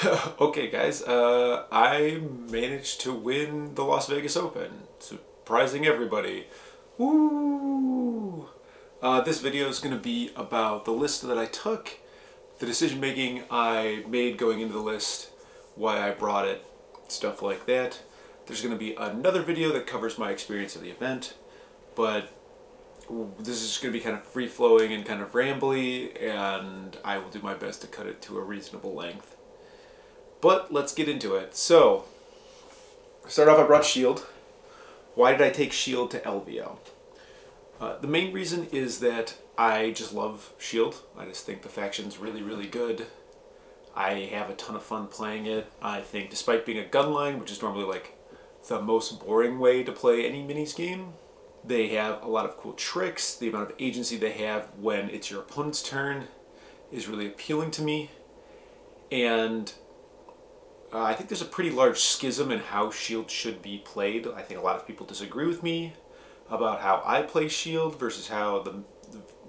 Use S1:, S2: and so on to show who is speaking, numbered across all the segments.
S1: Okay, guys, I managed to win the Las Vegas Open, surprising everybody. Woo! This video is going to be about the list that I took, the decision making I made going into the list, why I brought it, stuff like that. There's going to be another video that covers my experience of the event, but this is just going to be kind of free-flowing and kind of rambly, and I will do my best to cut it to a reasonable length. But let's get into it. So, start off, I brought Shield. Why did I take Shield to LVO? The main reason is that I just love Shield. I just think the faction's really, really good. I have a ton of fun playing it. I think despite being a gunline, which is normally like the most boring way to play any minis game, they have a lot of cool tricks. The amount of agency they have when it's your opponent's turn is really appealing to me. And I think there's a pretty large schism in how Shield should be played. I think a lot of people disagree with me about how I play Shield versus how the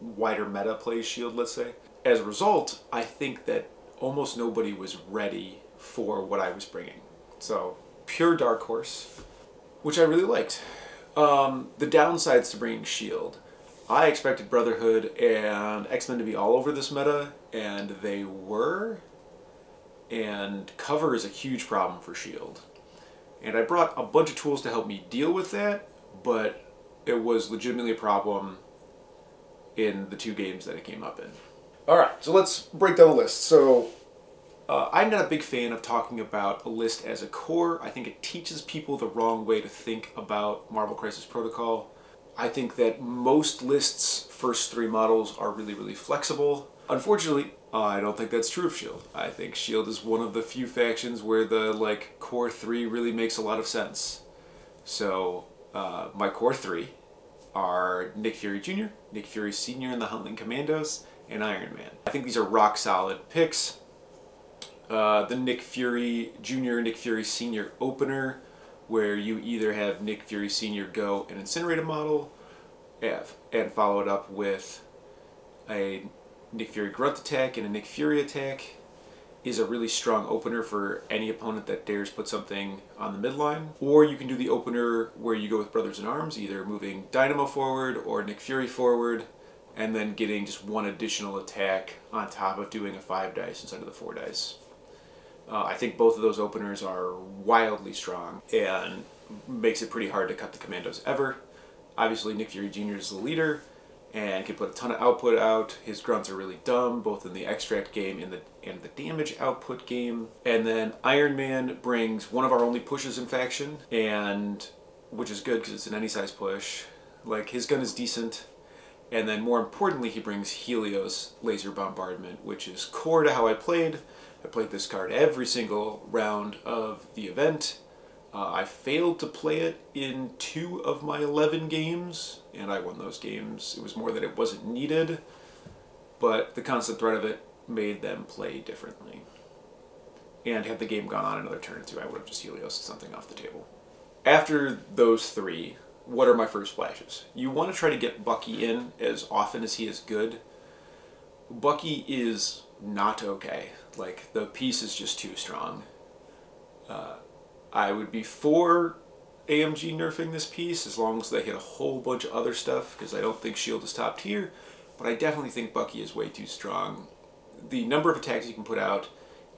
S1: wider meta plays Shield, let's say. As a result, I think that almost nobody was ready for what I was bringing. So, pure Dark Horse, which I really liked. The downsides to bringing Shield. I expected Brotherhood and X-Men to be all over this meta, and they were. And cover is a huge problem for Shield. And I brought a bunch of tools to help me deal with that, but it was legitimately a problem in the 2 games that it came up in. Alright, so let's break down the list. So, I'm not a big fan of talking about a list as a core. I think it teaches people the wrong way to think about Marvel Crisis Protocol. I think that most lists' first 3 models are really, really flexible. Unfortunately, I don't think that's true of Shield. I think Shield is one of the few factions where the core 3 really makes a lot of sense. So my core 3 are Nick Fury Jr., Nick Fury Sr. in the Howling Commandos, and Iron Man. I think these are rock solid picks. The Nick Fury Jr., Nick Fury Sr. opener, where you either have Nick Fury Sr. go and incinerate a model, and follow it up with a Nick Fury Grunt attack and a Nick Fury attack, is a really strong opener for any opponent that dares put something on the midline. Or you can do the opener where you go with Brothers in Arms, either moving Dynamo forward or Nick Fury forward, and then getting just 1 additional attack on top of doing a 5 dice instead of the 4 dice. I think both of those openers are wildly strong and makes it pretty hard to cut the Commandos ever. Obviously Nick Fury Jr. is the leader and can put a ton of output out. His grunts are really dumb, both in the extract game and the damage output game. And then Iron Man brings one of our only pushes in faction, and which is good because it's an any size push. Like, his gun is decent. And then more importantly, he brings Helios Laser Bombardment, which is core to how I played. I played this card every single round of the event. I failed to play it in 2 of my 11 games, and I won those games. It was more that it wasn't needed, but the constant threat of it made them play differently. And had the game gone on another turn or 2, I would have just Helios something off the table. After those 3, what are my first splashes? You want to try to get Bucky in as often as he is good. Bucky is not okay. Like, the piece is just too strong. I would be for AMG nerfing this piece as long as they hit a whole bunch of other stuff, because I don't think Shield is top tier, but I definitely think Bucky is way too strong. The number of attacks he can put out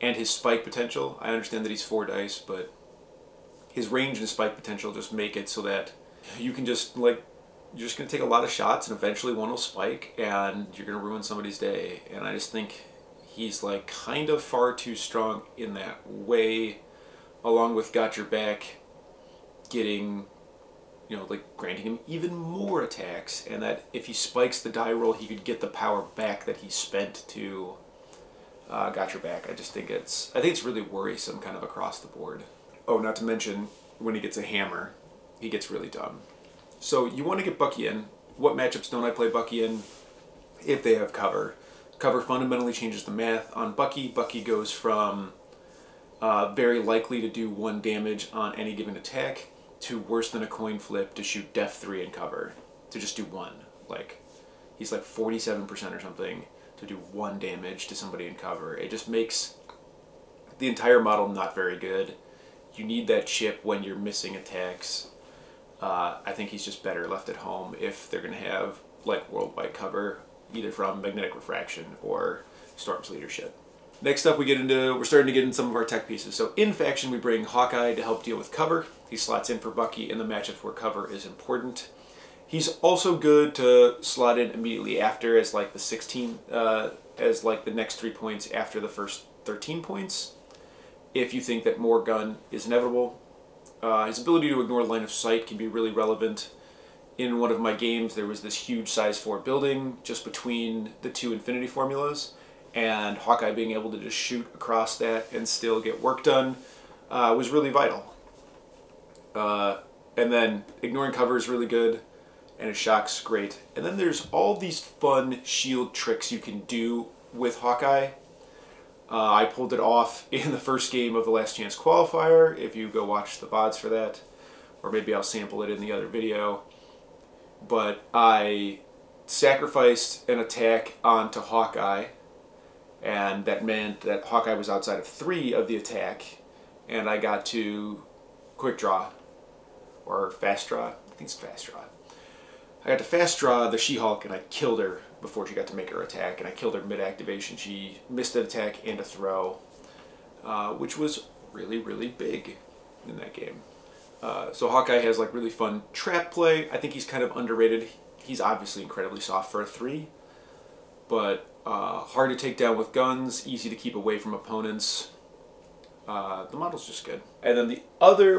S1: and his spike potential, I understand that he's 4 dice, but his range and spike potential just make it so that you can just, you're just going to take a lot of shots and eventually one will spike and you're going to ruin somebody's day. And I just think he's kind of far too strong in that way, along with Got Your Back getting, granting him even more attacks, and that if he spikes the die roll, he could get the power back that he spent to Got Your Back. I think it's really worrisome kind of across the board. Oh, not to mention, when he gets a hammer, he gets really dumb. So you want to get Bucky in. What matchups don't I play Bucky in? If they have cover. Cover fundamentally changes the math on Bucky. Bucky goes from very likely to do 1 damage on any given attack to worse than a coin flip to shoot def 3 in cover, to just do 1. He's 47% or something to do 1 damage to somebody in cover. It just makes The entire model, not very good. You need that chip when you're missing attacks. I think he's just better left at home if they're going to have like worldwide cover, either from magnetic refraction or Storm's leadership. Next up, we're starting to get in some of our tech pieces. So in faction, we bring Hawkeye to help deal with cover. He slots in for Bucky in the matchups where cover is important. He's also good to slot in immediately after as like the 16, as like the next 3 points after the first 13 points, if you think that more gun is inevitable. His ability to ignore line of sight can be really relevant. In one of my games, there was this huge size 4 building just between the 2 infinity formulas, and Hawkeye being able to just shoot across that and still get work done was really vital. And then ignoring cover is really good, and his shock's great. And then there's all these fun shield tricks you can do with Hawkeye. I pulled it off in the first game of the Last Chance qualifier, if you go watch the VODs for that, or maybe I'll sample it in the other video. But I sacrificed an attack onto Hawkeye, and that meant that Hawkeye was outside of 3 of the attack, and I got to quick draw, or fast draw, I think it's fast draw. I got to fast draw the She-Hulk, and I killed her before she got to make her attack, and I killed her mid-activation. She missed an attack and a throw, which was really, really big in that game. So Hawkeye has like really fun trap play. I think he's kind of underrated. He's obviously incredibly soft for a 3, but hard to take down with guns, easy to keep away from opponents. The model's just good. And then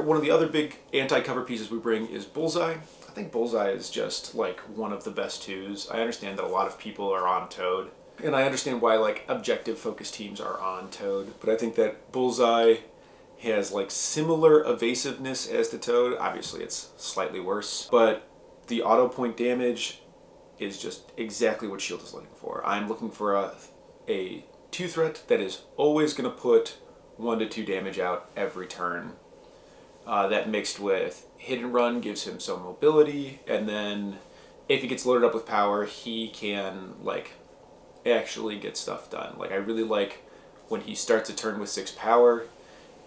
S1: one of the other big anti-cover pieces we bring is Bullseye. I think Bullseye is just like one of the best 2s. I understand that a lot of people are on Toad, and I understand why like objective focused teams are on Toad, but I think that Bullseye has like similar evasiveness as to Toad. Obviously it's slightly worse, but the auto point damage is just exactly what Shield is looking for. I'm looking for a 2 threat that is always going to put 1 to 2 damage out every turn. That mixed with hit and run gives him some mobility, and then if he gets loaded up with power, he can like actually get stuff done. Like I really like when he starts a turn with 6 power,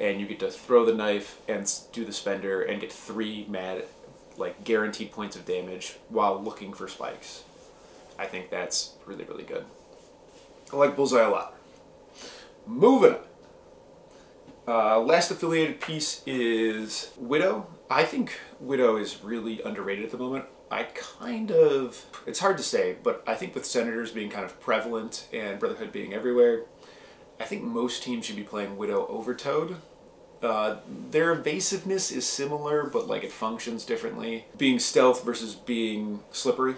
S1: and you get to throw the knife and do the spender and get 3 mad, like guaranteed points of damage while looking for spikes. I think that's really, really good. I like Bullseye a lot. Moving on. Last affiliated piece is Widow. I think Widow is really underrated at the moment. It's hard to say, but I think with Senators being kind of prevalent and Brotherhood being everywhere, I think most teams should be playing Widow over Toad. Their evasiveness is similar, but like it functions differently. Being stealth versus being slippery.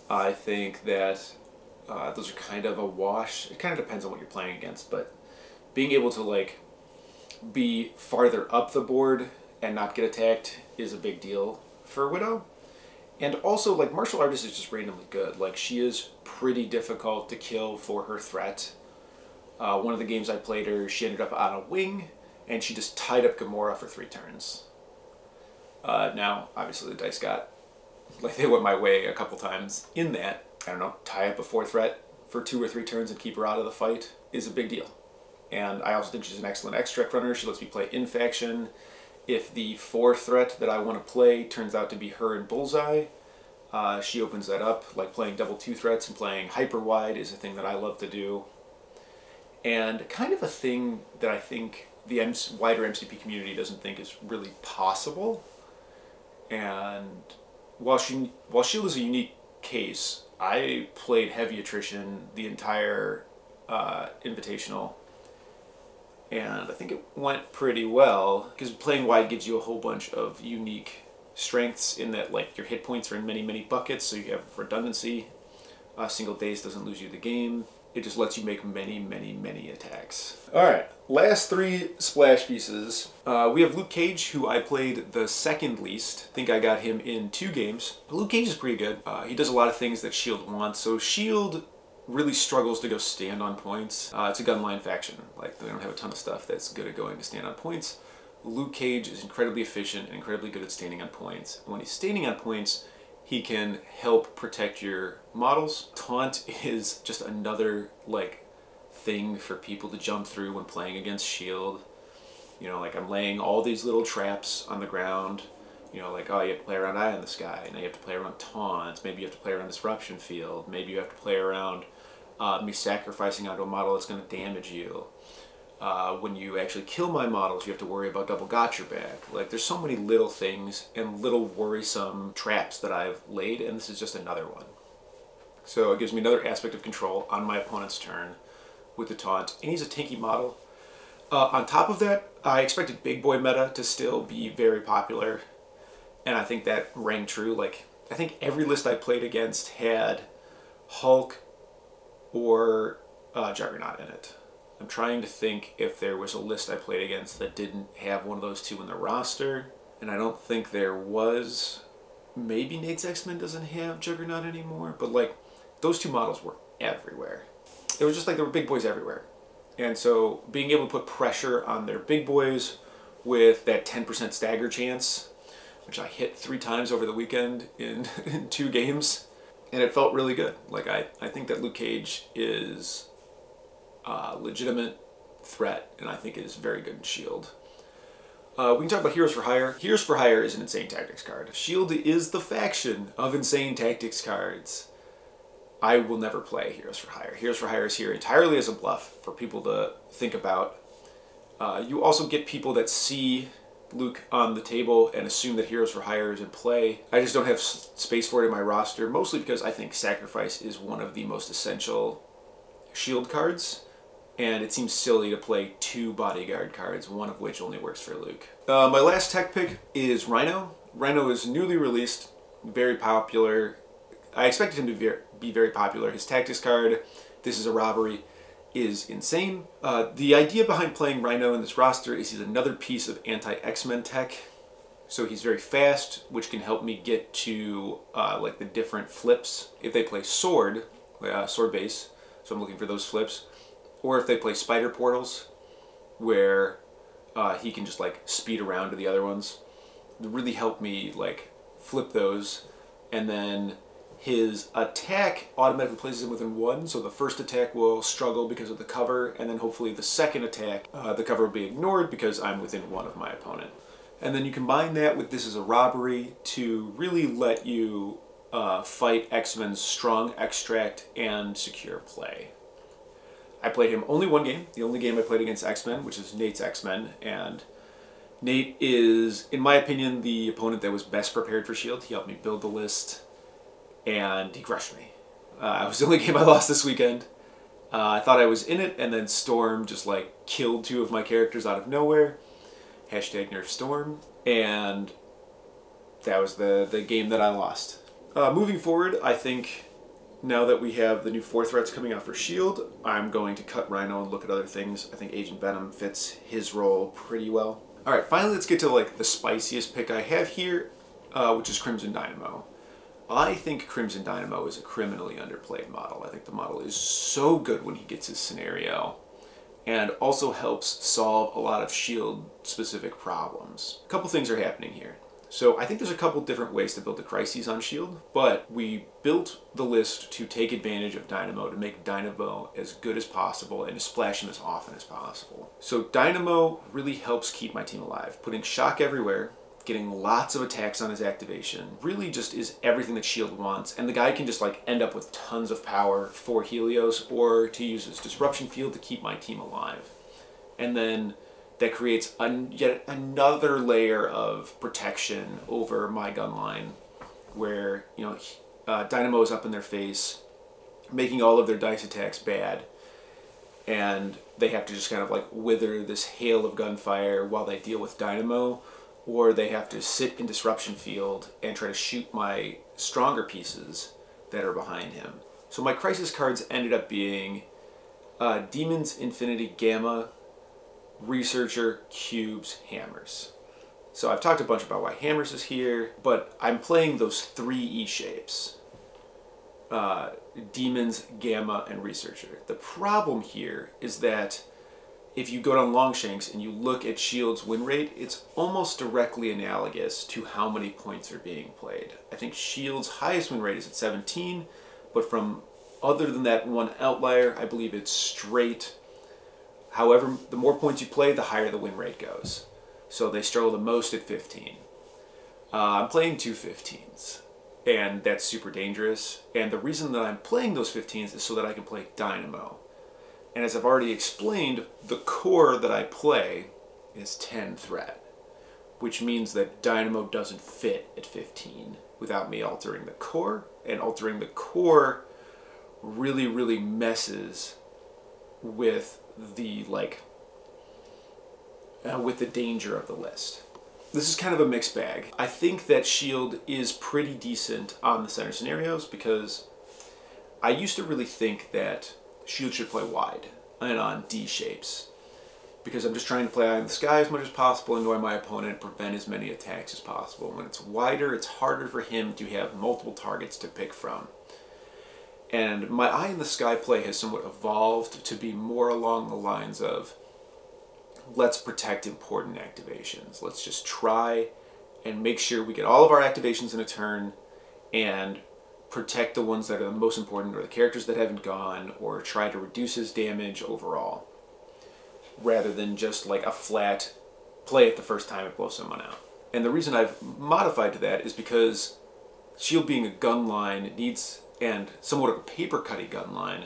S1: I think that those are kind of a wash. It kind of depends on what you're playing against, but being able to like be farther up the board and not get attacked is a big deal for Widow. And also like Martial Artist is just randomly good. Like she is pretty difficult to kill for her threat. One of the games I played her, she ended up on a wing and she just tied up Gamora for 3 turns. Now obviously the dice they went my way a couple times in that. I don't know, tie up a 4 threat for 2 or 3 turns and keep her out of the fight is a big deal. And I also think she's an excellent extract runner. She lets me play in faction. If the 4 threat that I want to play turns out to be her and Bullseye, she opens that up. Like playing double 2 threats and playing hyper wide is a thing that I love to do. And kind of a thing that I think the wider MCP community doesn't think is really possible. And while Shield is a unique case, I played heavy attrition the entire Invitational, and I think it went pretty well, because playing wide gives you a whole bunch of unique strengths in that like your hit points are in many, many buckets, so you have redundancy. Single daze doesn't lose you the game. It just lets you make many, many, many attacks. Alright, last 3 splash pieces. We have Luke Cage, who I played the second least. I think I got him in 2 games. But Luke Cage is pretty good. He does a lot of things that Shield wants. So Shield really struggles to go stand on points. It's a gunline faction. Like, they don't have a ton of stuff that's good at going to stand on points. Luke Cage is incredibly efficient and incredibly good at standing on points. When he's standing on points, he can help protect your models. Taunt is just another like thing for people to jump through when playing against shield. You know, like I'm laying all these little traps on the ground. You know, like, oh, you have to play around Eye in the Sky, and then you have to play around taunts, maybe you have to play around Disruption Field, maybe you have to play around me sacrificing onto a model that's going to damage you. When you actually kill my models, you have to worry about double gotcha back. Like, there's so many little things and little worrisome traps that I've laid, and this is just another one. So it gives me another aspect of control on my opponent's turn with the taunt, and he's a tanky model. On top of that, I expected big boy meta to still be very popular. And I think that rang true. Like, I think every list I played against had Hulk or Juggernaut in it. I'm trying to think if there was a list I played against that didn't have one of those two in the roster. And I don't think there was. Maybe Nate's X-Men doesn't have Juggernaut anymore. But, like, those two models were everywhere. It was just like there were big boys everywhere. And so being able to put pressure on their big boys with that 10% stagger chance, which I hit 3 times over the weekend in 2 games, and it felt really good. Like, I think that Luke Cage is a legitimate threat, and I think it is very good in Shield. We can talk about Heroes for Hire. Heroes for Hire is an Insane Tactics card. Shield is the faction of Insane Tactics cards. I will never play Heroes for Hire. Heroes for Hire is here entirely as a bluff for people to think about. You also get people that see Luke on the table and assume that Heroes for Hire is in play. I just don't have space for it in my roster, mostly because I think Sacrifice is one of the most essential Shield cards, and it seems silly to play 2 bodyguard cards, one of which only works for Luke. My last tech pick is Rhino. Rhino is newly released, very popular. I expected him to be very popular. His tactics card, This Is a Robbery, is insane. The idea behind playing Rhino in this roster is he's another piece of anti-X-Men tech. So he's very fast, which can help me get to like the different flips. If they play sword, sword base, so I'm looking for those flips. Or if they play spider portals, where he can just like speed around to the other ones. It really help me like flip those. And then his attack automatically places him within 1, so the first attack will struggle because of the cover, and then hopefully the second attack, the cover will be ignored because I'm within 1 of my opponent. And then you combine that with This Is a Robbery to really let you fight X-Men's strong extract and secure play. I played him only 1 game, the only game I played against X-Men, which is Nate's X-Men, and Nate is, in my opinion, the opponent that was best prepared for Shield. He helped me build the list, and he crushed me. It was the only game I lost this weekend. I thought I was in it, and then Storm just like killed 2 of my characters out of nowhere. Hashtag nerf Storm. And that was the game that I lost. Moving forward, I think now that we have the new 4 threats coming out for Shield, I'm going to cut Rhino and look at other things. I think Agent Venom fits his role pretty well. Alright, finally let's get to like the spiciest pick I have here, which is Crimson Dynamo. I think Crimson Dynamo is a criminally underplayed model. I think the model is so good when he gets his scenario, and also helps solve a lot of Shield-specific problems. A couple things are happening here. So I think there's a couple different ways to build the crises on Shield, but we built the list to take advantage of Dynamo, to make Dynamo as good as possible and to splash him as often as possible. So Dynamo really helps keep my team alive, putting shock everywhere, getting lots of attacks on his activation, really just is everything that Shield wants, and the guy can just like end up with tons of power for Helios or to use his disruption field to keep my team alive. And then that creates yet another layer of protection over my gun line, where, you know, Dynamo is up in their face, making all of their dice attacks bad, and they have to just kind of like wither this hail of gunfire while they deal with Dynamo, or they have to sit in disruption field and try to shoot my stronger pieces that are behind him. So my crisis cards ended up being Demons, Infinity, Gamma, Researcher, Cubes, Hammers. So I've talked a bunch about why Hammers is here, but I'm playing those 3 E-shapes. Demons, Gamma, and Researcher. The problem here is that if you go down Longshanks and you look at Shield's win rate, it's almost directly analogous to how many points are being played. I think Shield's highest win rate is at 17, but from other than that one outlier, I believe it's straight However, the more points you play, the higher the win rate goes. So they struggle the most at 15. I'm playing two 15s, and that's super dangerous. And the reason that I'm playing those 15s is so that I can play Dynamo. And as I've already explained, the core that I play is 10 threat, which means that Dynamo doesn't fit at 15 without me altering the core, and altering the core really, really messes with the with the danger of the list. This is kind of a mixed bag. I think that Shield is pretty decent on the center scenarios because I used to really think that Shield should play wide and on D shapes because I'm just trying to play eye in the sky as much as possible, annoy my opponent, and prevent as many attacks as possible. When it's wider, it's harder for him to have multiple targets to pick from. And my eye in the sky play has somewhat evolved to be more along the lines of, let's protect important activations. Let's just try and make sure we get all of our activations in a turn and protect the ones that are the most important, or the characters that haven't gone, or try to reduce his damage overall, rather than just like a flat play it the first time and blow someone out. And the reason I've modified to that is because Shield being a gun line needs, and somewhat of a paper cutty gun line,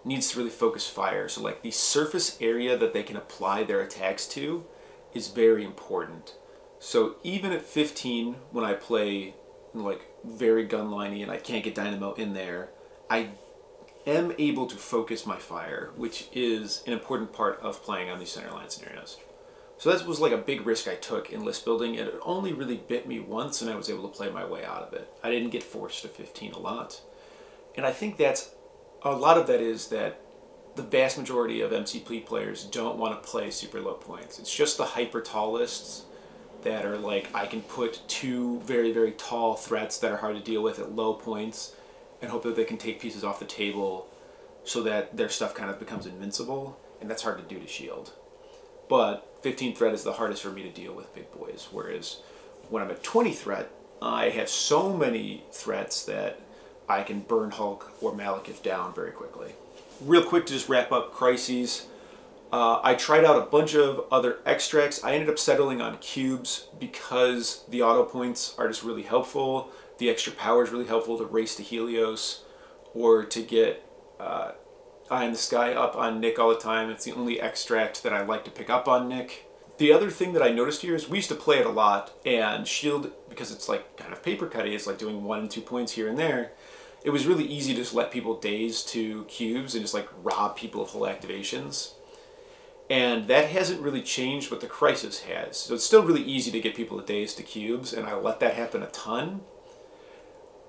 S1: needs to really focus fire. So like the surface area that they can apply their attacks to is very important. So even at 15, when I play like very gun-liney and I can't get Dynamo in there, I am able to focus my fire, which is an important part of playing on these centerline scenarios. So that was like a big risk I took in list building, and it only really bit me once and I was able to play my way out of it. I didn't get forced to 15 a lot. And I think that's a lot of that is that the vast majority of MCP players don't want to play super low points. It's just the hyper tall lists that are like, I can put two very, very tall threats that are hard to deal with at low points and hope that they can take pieces off the table so that their stuff kind of becomes invincible, and that's hard to do to Shield. But 15 threat is the hardest for me to deal with big boys, whereas when I'm at 20 threat, I have so many threats that I can burn Hulk or Malekith down very quickly. Real quick to just wrap up Crises. I tried out a bunch of other extracts. I ended up settling on cubes because the auto points are just really helpful. The extra power is really helpful to race to Helios or to get Eye in the Sky up on Nick all the time. It's the only extract that I like to pick up on Nick. The other thing that I noticed here is we used to play it a lot, and Shield, because it's like kind of paper cutty, it's like doing 1 and 2 points here and there. It was really easy to just let people daze to cubes and just like rob people of whole activations. And that hasn't really changed, but the Crisis has. So it's still really easy to get people to daze to cubes, and I let that happen a ton.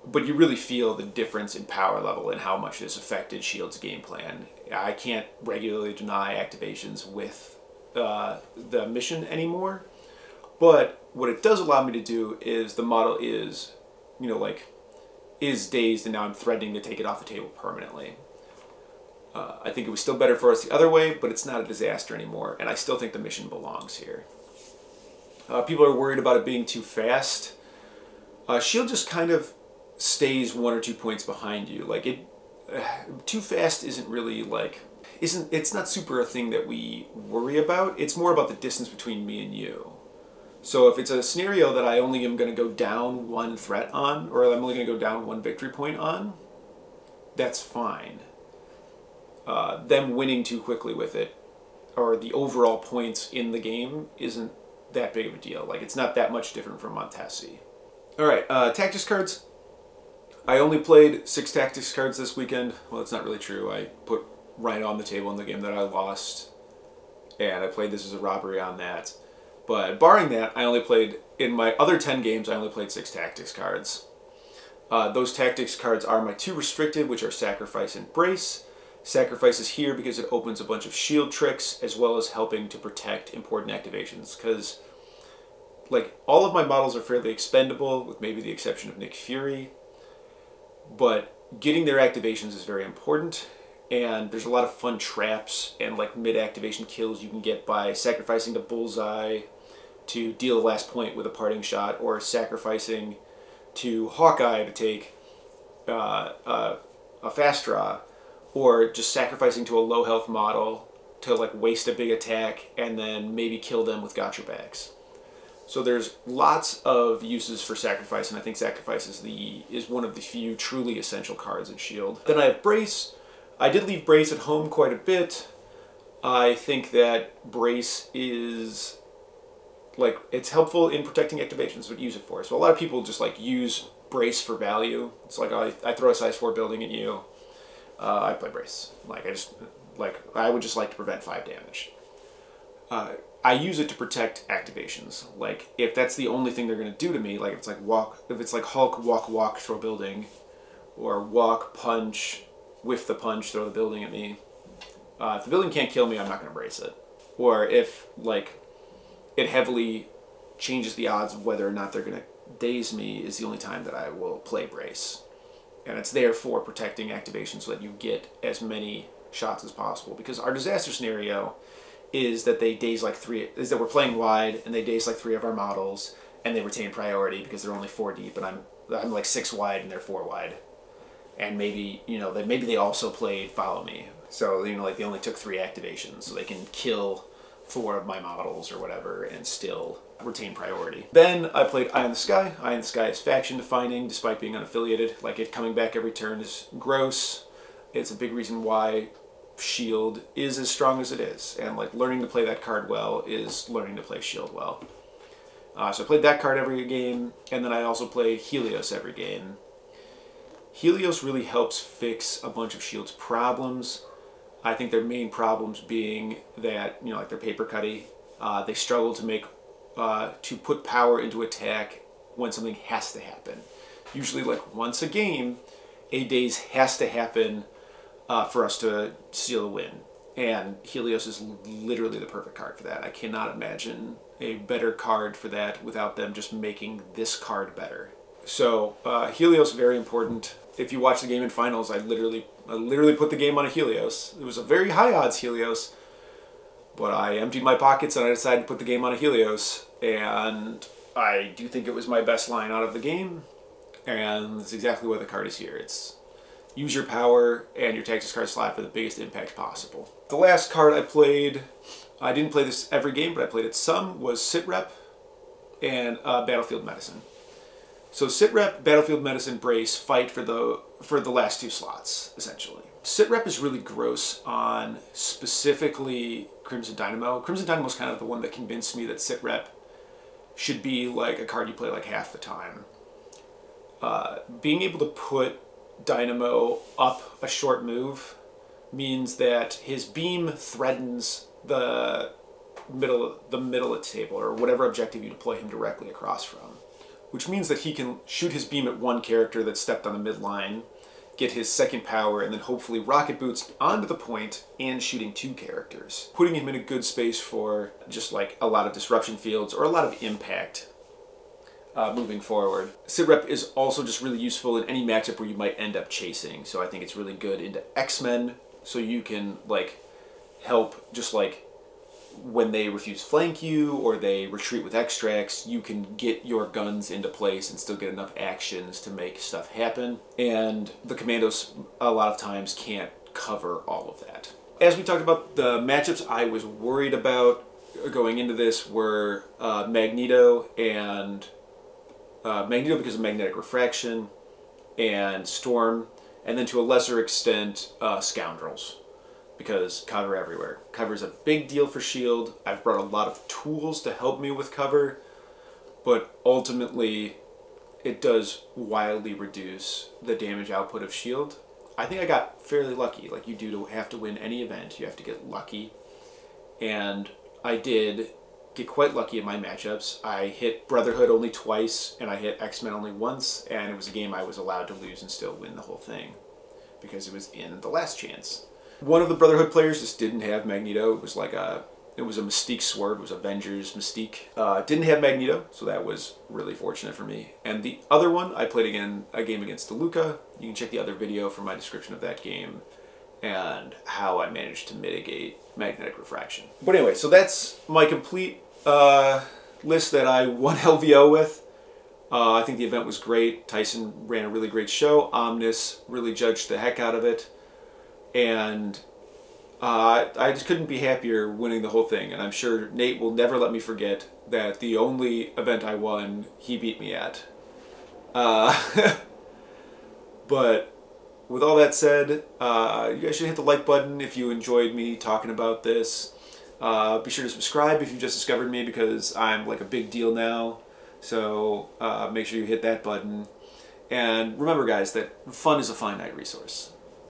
S1: But you really feel the difference in power level and how much it has affected Shield's game plan. I can't regularly deny activations with the mission anymore. But what it does allow me to do is the model is, you know, like, is dazed, and now I'm threatening to take it off the table permanently. I think it was still better for us the other way, but it's not a disaster anymore, and I still think the mission belongs here. People are worried about it being too fast. Shield just kind of stays 1 or 2 points behind you. Like too fast isn't really like, it's not super a thing that we worry about. It's more about the distance between me and you. So if it's a scenario that I only am going to go down 1 threat on, or I'm only going to go down 1 victory point on, that's fine. Them winning too quickly with it, or the overall points in the game, isn't that big of a deal. Like, it's not that much different from Montesi. Alright, tactics cards. I only played 6 tactics cards this weekend. Well, that's not really true. I put Rhino on the table in the game that I lost, and I played This Is a Robbery on that. But barring that, I only played, in my other 10 games, I only played 6 tactics cards. Those tactics cards are my 2 restricted, which are Sacrifice and Brace. Sacrifice is here because it opens a bunch of shield tricks, as well as helping to protect important activations. Because, like, all of my models are fairly expendable, with maybe the exception of Nick Fury. But getting their activations is very important. And there's a lot of fun traps and, like, mid-activation kills you can get by sacrificing to Bullseye to deal the last point with a parting shot, or sacrificing to Hawkeye to take a fast draw, or just sacrificing to a low health model to like waste a big attack and then maybe kill them with gotcha bags. So there's lots of uses for Sacrifice, and I think Sacrifice is one of the few truly essential cards in Shield. Then I have Brace. I did leave Brace at home quite a bit. I think that Brace is, like, it's helpful in protecting activations, what you use it for. So a lot of people just like use Brace for value. It's like, oh, I throw a size 4 building at you. I play Brace. I would just like to prevent 5 damage. I use it to protect activations. Like, if that's the only thing they're going to do to me, like if it's like Hulk, walk, throw building, or walk, punch, whiff the punch, throw the building at me. If the building can't kill me, I'm not going to Brace it. Or if, like, it heavily changes the odds of whether or not they're going to daze me is the only time that I will play Brace. And it's there for protecting activations so that you get as many shots as possible. Because our disaster scenario is that we're playing wide and they daze like 3 of our models and they retain priority because they're only 4 deep and I'm like 6 wide and they're 4 wide. And maybe, you know, maybe they also played Follow Me. So, you know, like they only took 3 activations so they can kill 4 of my models or whatever and still retain priority. Then I played Eye in the Sky. Eye in the Sky is faction defining despite being unaffiliated. Like, it coming back every turn is gross. It's a big reason why Shield is as strong as it is, and like learning to play that card well is learning to play Shield well. So I played that card every game, and then I also played Helios every game. Helios really helps fix a bunch of Shield's problems. I think their main problems being that, you know, like they're paper cutty. They struggle to put power into attack when something has to happen. Usually, like once a game, a daze has to happen for us to seal the win. And Helios is literally the perfect card for that. I cannot imagine a better card for that without them just making this card better. So Helios, very important. If you watch the game in finals, I literally put the game on a Helios. It was a very high odds Helios, but I emptied my pockets and I decided to put the game on a Helios. And I do think it was my best line out of the game. And that's exactly why the card is here. It's use your power and your Texas card slot for the biggest impact possible. The last card I played, I didn't play this every game, but I played it some, was Sitrep and Battlefield Medicine. So Sitrep, Battlefield Medicine, Brace fight for the last 2 slots, essentially. Sitrep is really gross on specifically Crimson Dynamo. Crimson Dynamo is kind of the one that convinced me that Sitrep should be like a card you play like half the time. Being able to put Dynamo up a short move means that his beam threatens the middle of the table, or whatever objective you deploy him directly across from, which means that he can shoot his beam at one character that stepped on the midline, get his second power, and then hopefully rocket boots onto the point and shooting 2 characters, putting him in a good space for just like a lot of disruption fields or a lot of impact moving forward. Sitrep is also just really useful in any matchup where you might end up chasing. So I think it's really good into X-Men, so you can like help just like when they refuse flank you or they retreat with extracts, you can get your guns into place and still get enough actions to make stuff happen. And the Commandos a lot of times can't cover all of that. As we talked about, the matchups I was worried about going into this were Magneto because of magnetic refraction, and Storm, and then to a lesser extent, Scoundrels, because cover everywhere. Cover is a big deal for Shield. I've brought a lot of tools to help me with cover, but ultimately it does wildly reduce the damage output of Shield. I think I got fairly lucky. Like you do to have to win any event, you have to get lucky, and I did get quite lucky in my matchups. I hit Brotherhood only twice, and I hit X-Men only once, and it was a game I was allowed to lose and still win the whole thing, because it was in the last chance. One of the Brotherhood players just didn't have Magneto. It was a Mystique sword, it was Avengers Mystique. Didn't have Magneto, so that was really fortunate for me. And the other one, I played again a game against DeLuca. You can check the other video for my description of that game and how I managed to mitigate magnetic refraction. But anyway, so that's my complete list that I won LVO with. I think the event was great. Tyson ran a really great show. Omnis really judged the heck out of it. And I just couldn't be happier winning the whole thing, and I'm sure Nate will never let me forget that the only event I won, he beat me at. But with all that said, you guys should hit the like button if you enjoyed me talking about this. Be sure to subscribe if you just discovered me, because I'm like a big deal now. So make sure you hit that button. And remember, guys, that fun is a finite resource.